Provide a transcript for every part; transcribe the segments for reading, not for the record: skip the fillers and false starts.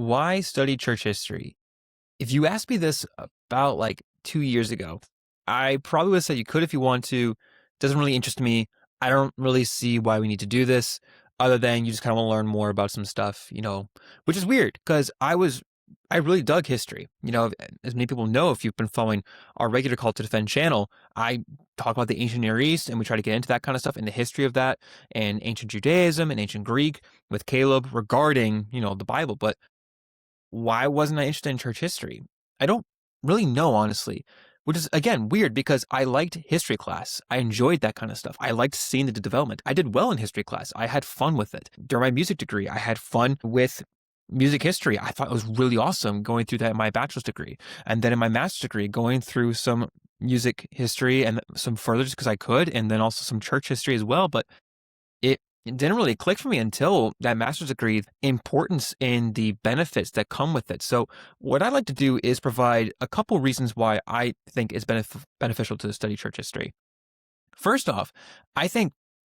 Why study church history? If you asked me this about like 2 years ago, I probably would have said you could if you want to. Doesn't really interest me. I don't really see why we need to do this other than you just kind of want to learn more about some stuff, which is weird because I really dug history. As many people know, if you've been following our regular Call to Defend channel, I talk about the ancient Near East and we try to get into that kind of stuff and the history of that and ancient Judaism and ancient Greek with Caleb regarding, the Bible. But why wasn't I interested in church history? I don't really know, honestly, which is, again, weird because I liked history class. I enjoyed that kind of stuff. I liked seeing the development. I did well in history class. I had fun with it. During my music degree, I had fun with music history. I thought it was really awesome going through that in my bachelor's degree. And then in my master's degree, going through some music history and some further just because I could, and then also some church history as well. But it didn't really click for me until that master's degree, importance in the benefits that come with it. So what I'd like to do is provide a couple reasons why I think it's beneficial to study church history. First off, I think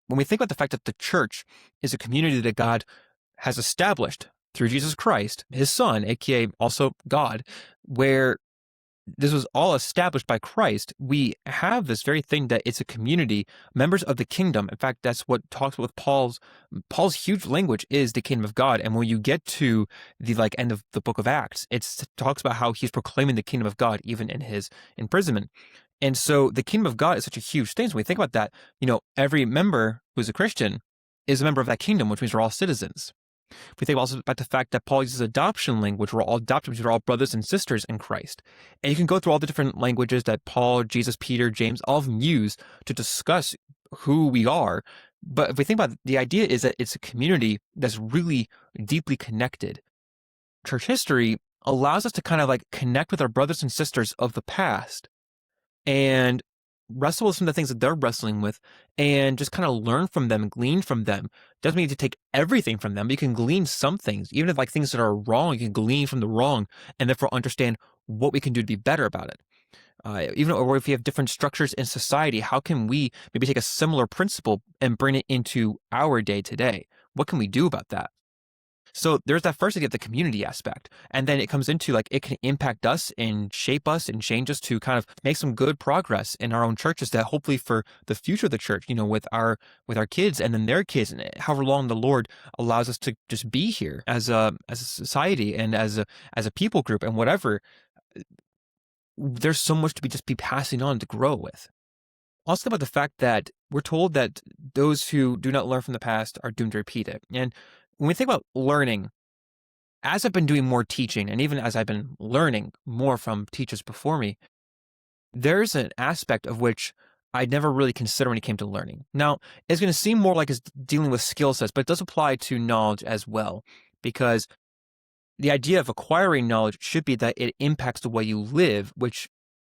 when we think about the fact that the church is a community that God has established through Jesus Christ, his son, aka also God, where this was all established by Christ, we have this very thing that it's a community, members of the kingdom. In fact, that's what talks with Paul's huge language is the kingdom of God. And when you get to the end of the book of Acts, it talks about how he's proclaiming the kingdom of God even in his imprisonment. And so the kingdom of God is such a huge thing. So when we think about that, every member who's a Christian is a member of that kingdom, which means we're all citizens. If we think also about the fact that Paul uses adoption language, we're all adopted, which we're all brothers and sisters in Christ. And you can go through all the different languages that Paul, Jesus, Peter, James, all of them use to discuss who we are. But if we think about it, the idea is that it's a community that's really deeply connected. Church history allows us to kind of connect with our brothers and sisters of the past and wrestle with some of the things that they're wrestling with and just kind of learn from them and glean from them. Doesn't mean to take everything from them, but you can glean some things. Even if things that are wrong, you can glean from the wrong and therefore understand what we can do to be better about it. Or if we have different structures in society, how can we maybe take a similar principle and bring it into our day to day? What can we do about that? So there's that first thing, the community aspect. And then it comes into it can impact us and shape us and change us to kind of make some good progress in our own churches that hopefully for the future of the church, with our kids and then their kids and however long the Lord allows us to just be here as a society and as a people group and whatever. There's so much to be passing on to grow with. Also about the fact that we're told that those who do not learn from the past are doomed to repeat it. And when we think about learning, as I've been doing more teaching, and even as I've been learning more from teachers before me, there's an aspect of which I'd never really considered when it came to learning. Now, it's going to seem more like it's dealing with skill sets, but it does apply to knowledge as well, because the idea of acquiring knowledge should be that it impacts the way you live, which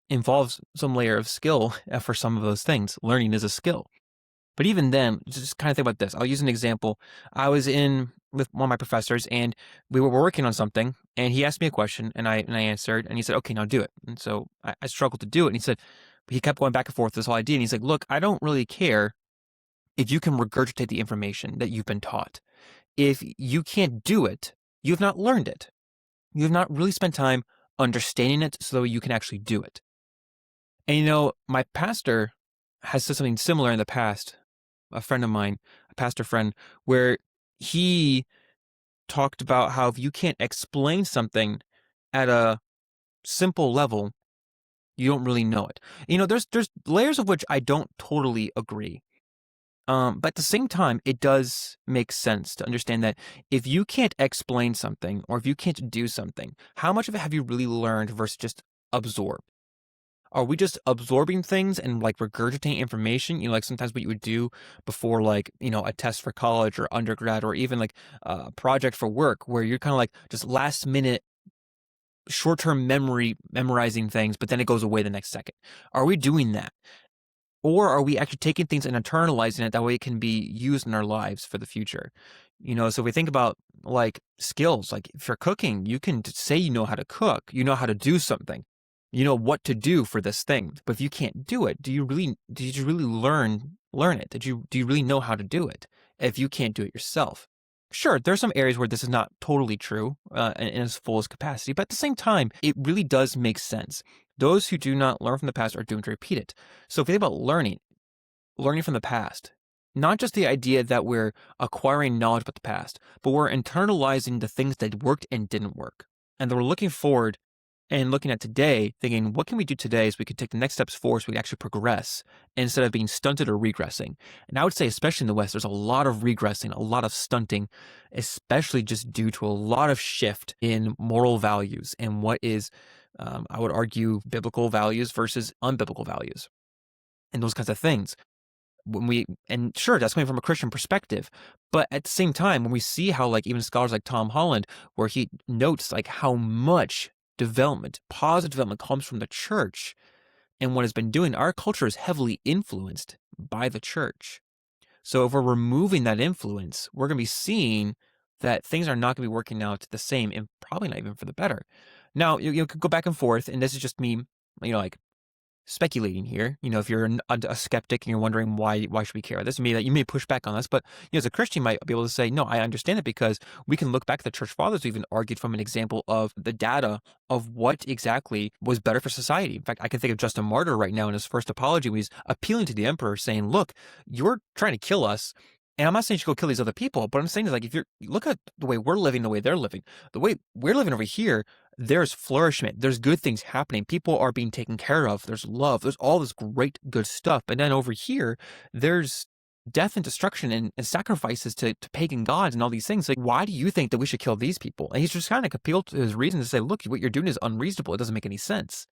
involves some layer of skill for some of those things. Learning is a skill. But even then, just kind of think about this. I'll use an example. I was in with one of my professors and we were working on something and he asked me a question and I answered and he said, okay, now do it. And so I struggled to do it. And he kept going back and forth with this whole idea. And he's like, look, I don't really care if you can regurgitate the information that you've been taught. If you can't do it, you have not learned it. You have not really spent time understanding it so that you can actually do it. And my pastor has said something similar in the past. A friend of mine, a pastor friend, where he talked about how if you can't explain something at a simple level, you don't really know it. There's layers of which I don't totally agree. But at the same time, it does make sense to understand that if you can't explain something or if you can't do something, how much of it have you really learned versus just absorb? Are we just absorbing things and regurgitating information? Sometimes what you would do before a test for college or undergrad or even a project for work where you're kind of just last minute short-term memorizing things, but then it goes away the next second. Are we doing that? Or are we actually taking things and internalizing it? That way it can be used in our lives for the future. So if we think about skills, if you're cooking, you can say you know how to cook, you know how to do something. You know what to do for this thing, but if you can't do it, did you really learn it? Do you really know how to do it if you can't do it yourself? Sure, there's some areas where this is not totally true in its fullest capacity, but at the same time, it really does make sense. Those who do not learn from the past are doomed to repeat it. So if you think about learning from the past, not just the idea that we're acquiring knowledge about the past, but we're internalizing the things that worked and didn't work. And then we're looking forward and looking at today, thinking, what can we do today so we can take the next steps forward so we can actually progress instead of being stunted or regressing? And I would say, especially in the West, there's a lot of regressing, a lot of stunting, especially just due to a lot of shift in moral values and what is, I would argue, biblical values versus unbiblical values and those kinds of things. And sure, that's coming from a Christian perspective, but at the same time, when we see how like even scholars like Tom Holland, where he notes like how much development, positive development comes from the church and what it's been doing, our culture is heavily influenced by the church. So if we're removing that influence, we're going to be seeing that things are not going to be working out the same and probably not even for the better. Now, you could go back and forth, and this is just me, like speculating here. If you're a skeptic and you're wondering why should we care about this, you may push back on this, but as a Christian, you might be able to say, no, I understand it because we can look back at the church fathers who even argued from an example of the data of what exactly was better for society. In fact, I can think of Justin Martyr right now in his first apology when he's appealing to the emperor saying, look, you're trying to kill us. And I'm not saying you should go kill these other people, but I'm saying is like, if you look at the way we're living, the way they're living, the way we're living over here, there's flourishment. There's good things happening. People are being taken care of. There's love. There's all this great, good stuff. But then over here, there's death and destruction and sacrifices to pagan gods and all these things. Like, why do you think that we should kill these people? And he's just kind of appealed to his reason to say, look, what you're doing is unreasonable. It doesn't make any sense.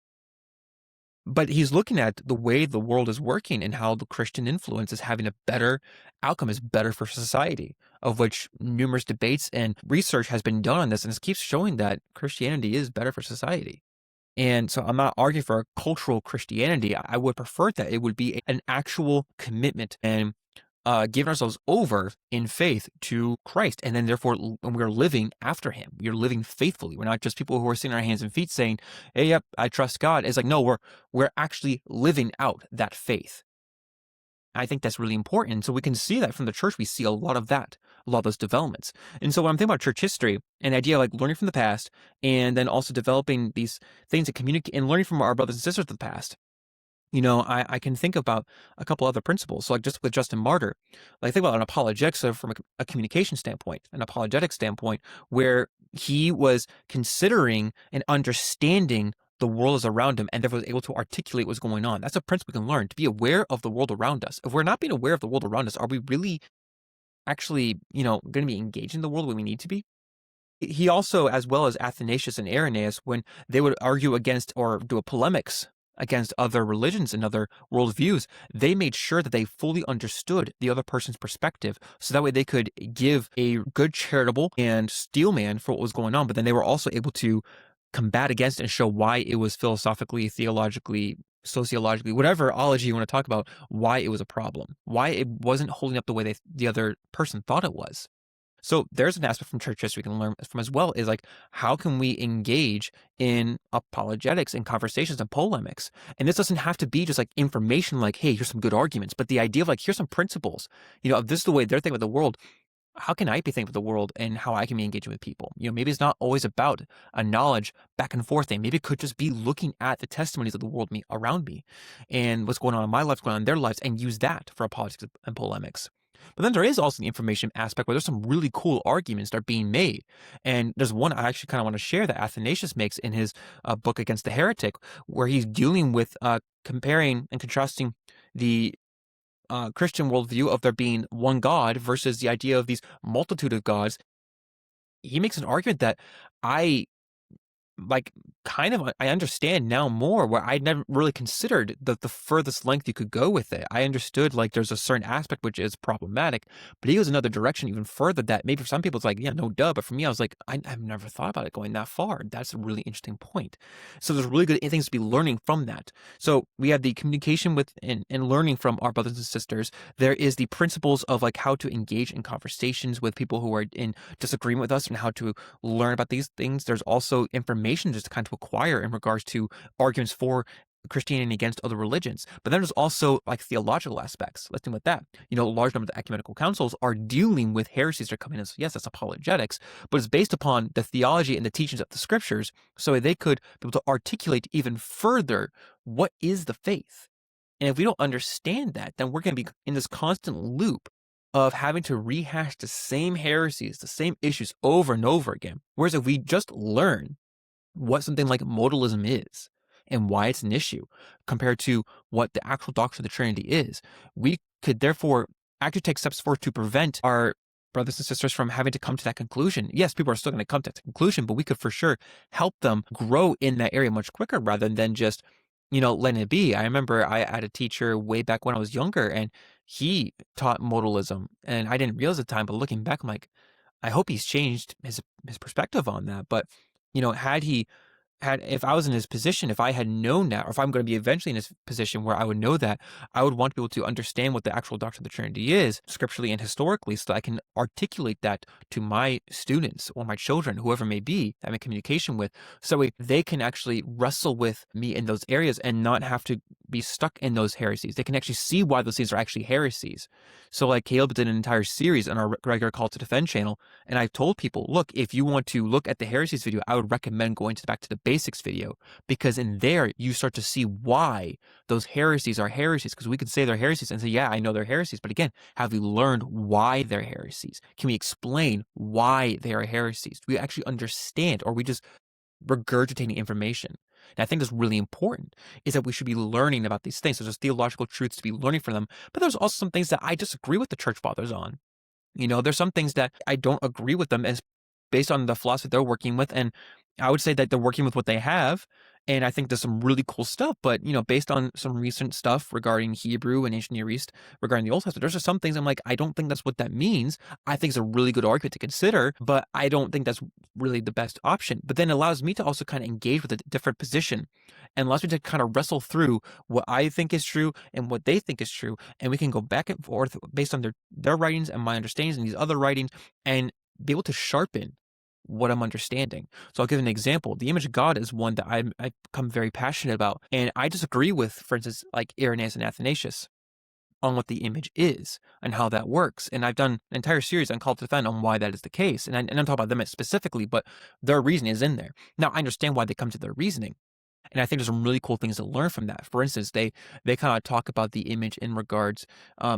But he's looking at the way the world is working and how the Christian influence is having a better outcome, is better for society, of which numerous debates and research has been done on this. And it keeps showing that Christianity is better for society. And so I'm not arguing for a cultural Christianity. I would prefer that it would be an actual commitment and giving ourselves over in faith to Christ. And then therefore, when we're living after him, we're living faithfully. We're not just people who are sitting on our hands and feet saying, hey, yep, I trust God. It's like, no, we're actually living out that faith. I think that's really important. So we can see that from the church. We see a lot of that, a lot of those developments. And so when I'm thinking about church history and the idea of like learning from the past and then also developing these things to communicate and learning from our brothers and sisters of the past, I can think about a couple other principles. So like just with Justin Martyr, like think about an apologetics from a communication standpoint, an apologetic standpoint, where he was considering and understanding the world is around him and therefore was able to articulate what's going on. That's a principle we can learn, to be aware of the world around us. If we're not being aware of the world around us, are we really actually, going to be engaged in the world the way we need to be? He also, as well as Athanasius and Irenaeus, when they would argue against or do a polemics against other religions and other worldviews, they made sure that they fully understood the other person's perspective, so that way they could give a good charitable and steelman for what was going on, but then they were also able to combat against it and show why it was philosophically, theologically, sociologically, whatever ology you want to talk about, why it was a problem, why it wasn't holding up the way the other person thought it was. So there's an aspect from church history we can learn from as well, is like, how can we engage in apologetics and conversations and polemics? And this doesn't have to be just like information like, hey, here's some good arguments, but the idea of like, here's some principles, if this is the way they're thinking about the world, how can I be thinking of the world and how I can be engaging with people? Maybe it's not always about a knowledge back and forth thing. Maybe it could just be looking at the testimonies of the world around me and what's going on in my life, what's going on in their lives, and use that for apologetics and polemics. But then there is also the information aspect where there's some really cool arguments that are being made. And there's one I actually kind of want to share that Athanasius makes in his book Against the Heretic, where he's dealing with comparing and contrasting the Christian worldview of there being one God versus the idea of these multitude of gods. He makes an argument that I I understand now more, where I never really considered the furthest length you could go with it. I understood like there's a certain aspect which is problematic, but he goes another direction even further that maybe for some people it's like, yeah, no duh. But for me, I was like, I've never thought about it going that far. That's a really interesting point. So there's really good things to be learning from that. So we have the communication with and learning from our brothers and sisters. There is the principles of like how to engage in conversations with people who are in disagreement with us and how to learn about these things. There's also information just to kind of acquire in regards to arguments for Christianity against other religions. But then there's also like theological aspects. Let's think about that. A large number of the ecumenical councils are dealing with heresies that are coming in. So yes, that's apologetics, but it's based upon the theology and the teachings of the scriptures, so they could be able to articulate even further what is the faith. And if we don't understand that, then we're going to be in this constant loop of having to rehash the same heresies, the same issues over and over again. Whereas if we just learn what something like modalism is and why it's an issue compared to what the actual doctrine of the Trinity is, we could therefore actually take steps forward to prevent our brothers and sisters from having to come to that conclusion. Yes, people are still going to come to that conclusion, but we could for sure help them grow in that area much quicker rather than just, letting it be. I remember I had a teacher way back when I was younger, and he taught modalism, and I didn't realize at the time, but looking back, I'm like, I hope he's changed his perspective on that. But, if I was in his position, if I had known that, or if I'm going to be eventually in his position where I would know that, I would want people to understand what the actual doctrine of the Trinity is, scripturally and historically, so that I can articulate that to my students or my children, whoever may be that I'm in communication with, so they can actually wrestle with me in those areas and not have to be stuck in those heresies. They can actually see why those things are actually heresies. So like Caleb did an entire series on our regular Call to Defend channel, and I've told people, look, if you want to look at the heresies video, I would recommend going back to the basics video, because in there you start to see why those heresies are heresies, because we could say they're heresies and say, yeah, I know they're heresies, but again, have we learned why they're heresies? Can we explain why they are heresies? Do we actually understand, or are we just regurgitating information? And I think that's really important, is that we should be learning about these things. So there's theological truths to be learning from them, but there's also some things that I disagree with the church fathers on. There's some things that I don't agree with them as based on the philosophy they're working with. And I would say that they're working with what they have. And I think there's some really cool stuff. But, based on some recent stuff regarding Hebrew and ancient Near East, regarding the Old Testament, there's just some things I'm like, I don't think that's what that means. I think it's a really good argument to consider, but I don't think that's really the best option. But then it allows me to also kind of engage with a different position, and allows me to kind of wrestle through what I think is true and what they think is true. And we can go back and forth based on their writings and my understandings and these other writings, and be able to sharpen what I'm understanding. So I'll give an example. The image of God is one that I've become very passionate about. And I disagree with, for instance, like Irenaeus and Athanasius on what the image is and how that works. And I've done an entire series on Call to Defend on why that is the case. And I'm talking about them specifically, but their reasoning is in there. Now, I understand why they come to their reasoning. And I think there's some really cool things to learn from that. For instance, they kind of talk about the image in regards,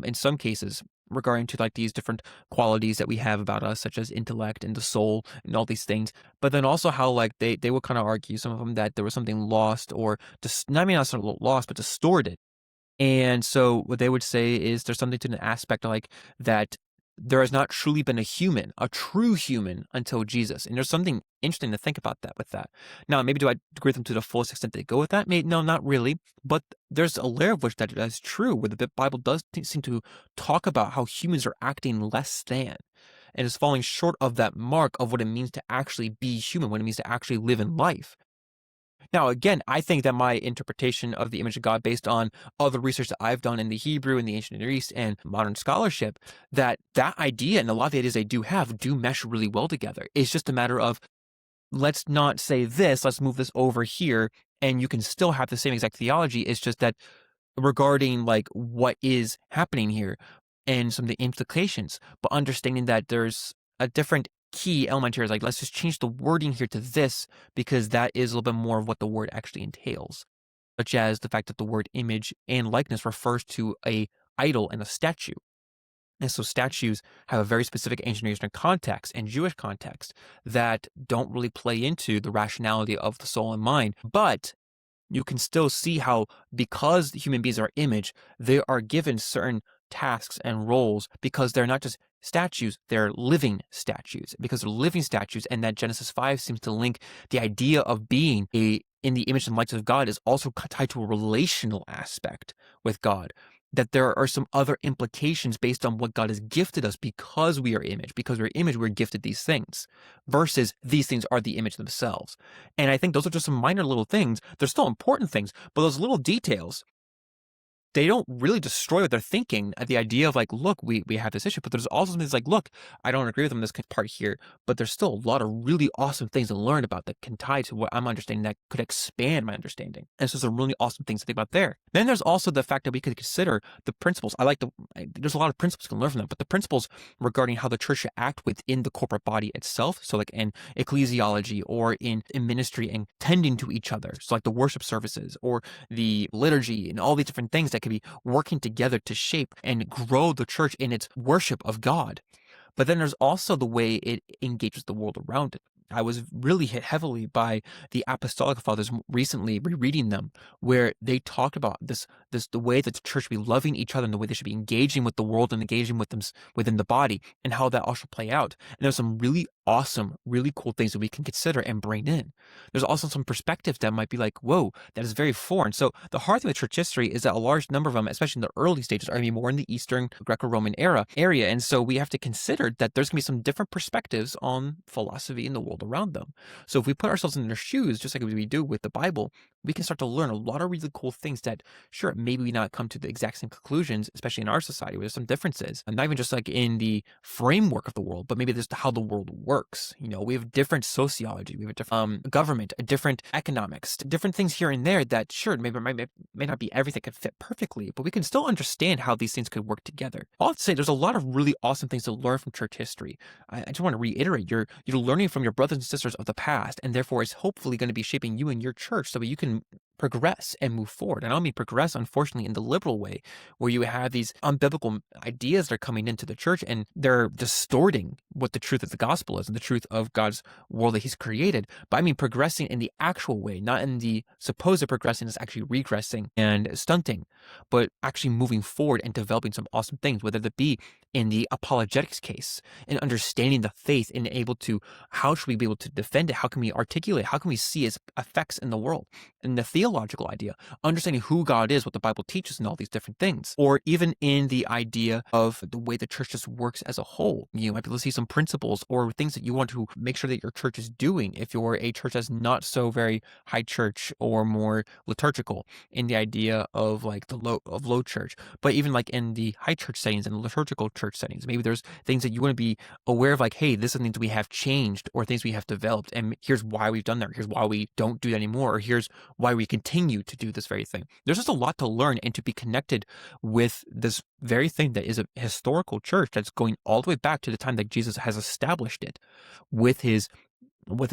in some cases, regarding to like these different qualities that we have about us, such as intellect and the soul and all these things. But then also how like they would kind of argue, some of them, that there was something lost or just, not lost, but distorted. And so what they would say is there's something to an aspect like that there has not truly been a true human until Jesus. And there's something interesting to think about that with that. Now, maybe do I agree with them to the fullest extent they go with that? Maybe, no, not really. But there's a layer of which that is true, where the Bible does seem to talk about how humans are acting less than and is falling short of that mark of what it means to actually be human, what it means to actually live in life. Now, again, I think that my interpretation of the image of God, based on other research that I've done in the Hebrew and the ancient Near East and modern scholarship, that idea and a lot of the ideas they do have do mesh really well together. It's just a matter of, let's not say this, let's move this over here, and you can still have the same exact theology. It's just that regarding like what is happening here and some of the implications, but understanding that there's a different key element here is like, let's just change the wording here to this, because that is a little bit more of what the word actually entails, such as the fact that the word image and likeness refers to a idol and a statue. And so statues have a very specific ancient Near Eastern context and Jewish context that don't really play into the rationality of the soul and mind. But you can still see how, because human beings are image, they are given certain tasks and roles, because they're not just statues, they're living statues. Because they're living statues, and that Genesis 5 seems to link the idea of being in the image and likeness of God is also tied to a relational aspect with God. That there are some other implications based on what God has gifted us, because we are image. Because we're image, we're gifted these things, versus these things are the image themselves. And I think those are just some minor little things. They're still important things, but those little details they don't really destroy what they're thinking at the idea of like, look, we have this issue, but there's also things like, look, I don't agree with them in this part here, but there's still a lot of really awesome things to learn about that can tie to what I'm understanding that could expand my understanding. And so some really awesome things to think about there. Then there's also the fact that we could consider the principles. There's a lot of principles you can learn from them, but the principles regarding how the church should act within the corporate body itself. So like in ecclesiology or in ministry and tending to each other. So like the worship services or the liturgy and all these different things that could be working together to shape and grow the church in its worship of God. But then there's also the way it engages the world around it. I was really hit heavily by the Apostolic Fathers recently, rereading them, where they talked about the way that the church should be loving each other and the way they should be engaging with the world and engaging with them within the body and how that all should play out. And there's some really awesome, really cool things that we can consider and bring in. There's also some perspectives that might be like, whoa, that is very foreign. So the hard thing with church history is that a large number of them, especially in the early stages, are going to be more in the Eastern Greco-Roman area. And so we have to consider that there's going to be some different perspectives on philosophy and the world around them. So if we put ourselves in their shoes, just like we do with the Bible, we can start to learn a lot of really cool things that, sure, maybe we not come to the exact same conclusions, especially in our society where there's some differences, and not even just like in the framework of the world, but maybe just how the world works. We have different sociology, we have a different government, a different economics, different things here and there that, sure, maybe may not be everything could fit perfectly, but we can still understand how these things could work together. I'll have to say there's a lot of really awesome things to learn from church history. I just want to reiterate, you're learning from your brothers and sisters of the past, and therefore it's hopefully going to be shaping you and your church so that you can progress and move forward. And I don't mean progress, unfortunately, in the liberal way, where you have these unbiblical ideas that are coming into the church and they're distorting what the truth of the gospel is and the truth of God's world that he's created. But I mean progressing in the actual way, not in the supposed progressing is actually regressing and stunting, but actually moving forward and developing some awesome things, whether that be in the apologetics case and understanding the faith and able to, how should we be able to defend it? How can we articulate? How can we see its effects in the world? And the theological idea, understanding who God is, what the Bible teaches, and all these different things. Or even in the idea of the way the church just works as a whole. You might be able to see some principles or things that you want to make sure that your church is doing if you're a church that's not so very high church or more liturgical, in the idea of like the low church. But even like in the high church settings and liturgical church settings, maybe there's things that you want to be aware of, like, hey, this is things we have changed or things we have developed, and here's why we've done that. Here's why we don't do that anymore, or here's why we continue to do this very thing. There's just a lot to learn and to be connected with this very thing that is a historical church that's going all the way back to the time that Jesus has established it with his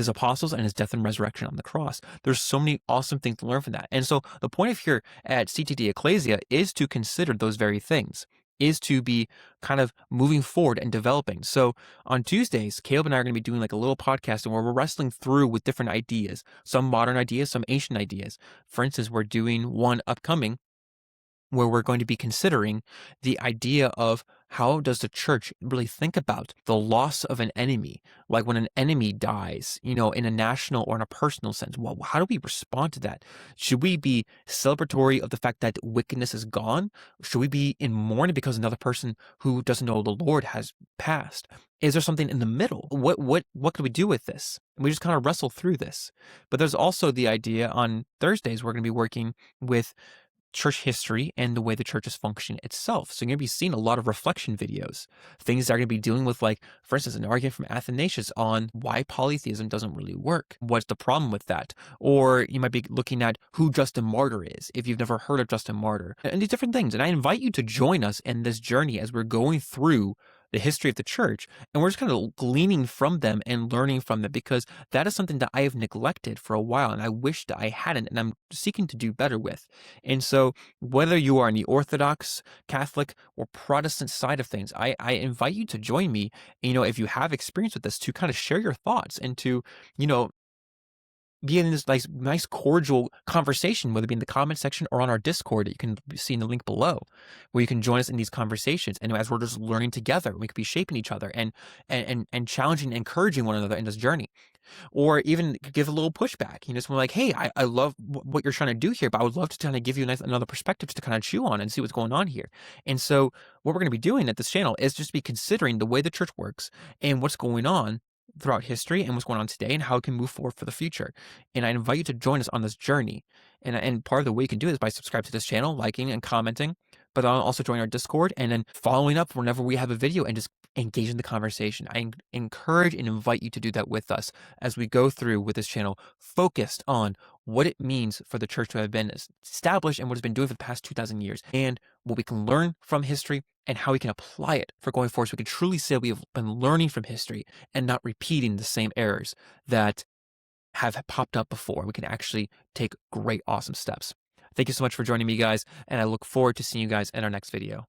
apostles and his death and resurrection on the cross. There's so many awesome things to learn from that. And so the point of here at CTD Ecclesia is to consider those very things, is to be kind of moving forward and developing. So on Tuesdays, Caleb and I are going to be doing like a little podcast where we're wrestling through with different ideas, some modern ideas, some ancient ideas. For instance, we're doing one upcoming where we're going to be considering the idea of how does the church really think about the loss of an enemy? Like when an enemy dies, in a national or in a personal sense, well, how do we respond to that? Should we be celebratory of the fact that wickedness is gone? Should we be in mourning because another person who doesn't know the Lord has passed? Is there something in the middle? What could we do with this? And we just kind of wrestle through this. But there's also the idea on Thursdays, we're going to be working with church history and the way the church is functioning itself. So you're going to be seeing a lot of reflection videos, things that are going to be dealing with, like, for instance, an argument from Athanasius on why polytheism doesn't really work. What's the problem with that? Or you might be looking at who Justin Martyr is, if you've never heard of Justin Martyr, and these different things. And I invite you to join us in this journey as we're going through the history of the church, and we're just kind of gleaning from them and learning from them, because that is something that I have neglected for a while, and I wish that I hadn't, and I'm seeking to do better with. And so whether you are in the Orthodox, Catholic, or Protestant side of things, I invite you to join me, if you have experience with this, to kind of share your thoughts and to, be in this nice cordial conversation, whether it be in the comment section or on our Discord that you can see in the link below, where you can join us in these conversations. And as we're just learning together, we could be shaping each other and challenging and encouraging one another in this journey. Or even give a little pushback. Someone like, hey, I love what you're trying to do here, but I would love to kind of give you another perspective to kind of chew on and see what's going on here. And so what we're going to be doing at this channel is just be considering the way the church works and what's going on throughout history and what's going on today and how it can move forward for the future. And I invite you to join us on this journey. And part of the way you can do it is by subscribing to this channel, liking and commenting, but also join our Discord and then following up whenever we have a video and just engage in the conversation. I encourage and invite you to do that with us as we go through with this channel, focused on what it means for the church to have been established and what it's been doing for the past 2,000 years, and what we can learn from history and how we can apply it for going forward so we can truly say we have been learning from history and not repeating the same errors that have popped up before. We can actually take great, awesome steps. Thank you so much for joining me, guys, and I look forward to seeing you guys in our next video.